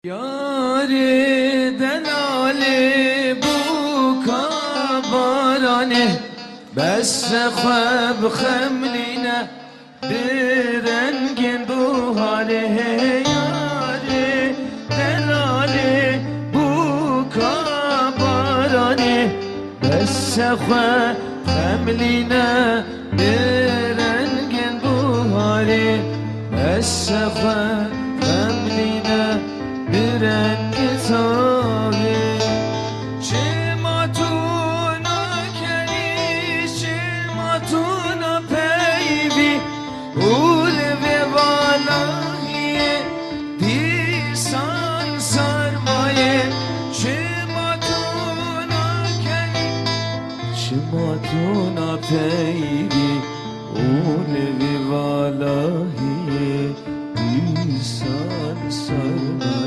یاری دلالی بوکا بارانه بس خواب خملینه برنگین بو حاله یاری دلالی بوکا بارانه بس خواب خملینه برنگین بو حاله بس خواب خملینه برنگ تابه چماتونا کری چماتونا پیوی اول و والایه دیسان سرمایه چماتونا کری چماتونا پیوی اول و والایه دیسان سرمایه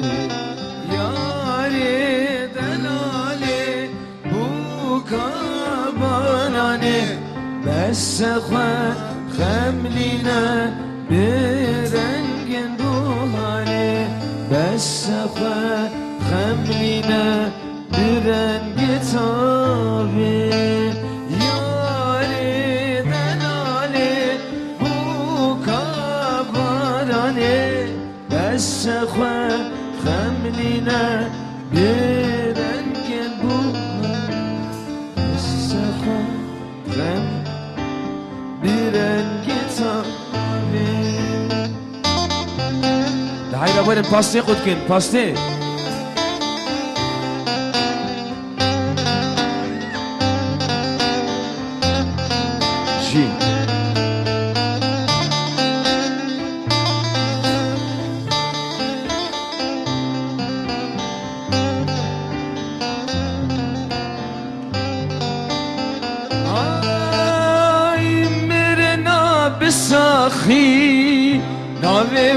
بس خواه خملینه برنگین بوهانه بس خواه خملینه برنگ تابه یاری دلاله بوکا بارانه بس خواه خملینه برنگین بوهانه بس خواه ده هاي رابور الباستي قد كن باستي جي بساخی ناوی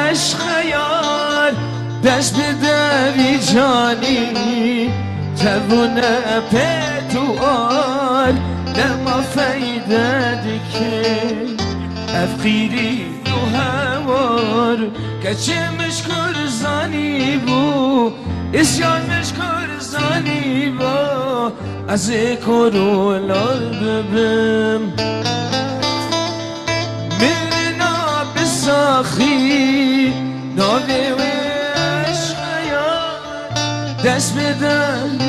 عشق یار دست بدوی جانی تبونه پتوار لما فایده دکه افقیری و هوار کچه مشکر زانی بو اسیان مشکر زانی با از کرولار ببم ساخی ناوی و عشق یار دست بدن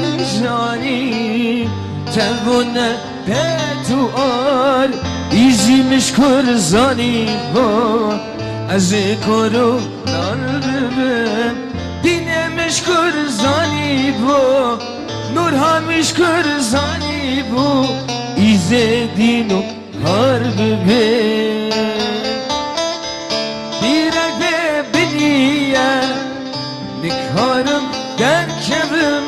جانی تبونه پتوار ایزی مشکر زانی با از کرو نار ببن دینه مشکر زانی با نورها مشکر زانی با ایزه دینو هار ببن نکارم در کبم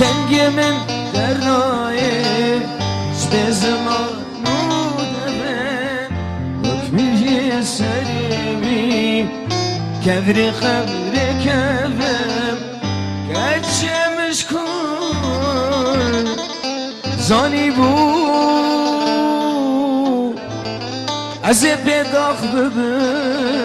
دنگمن در رایه به زمانو دمن حکمی سریمی کبر خبر کبم کچمش کن زانی بود از بداخ ببن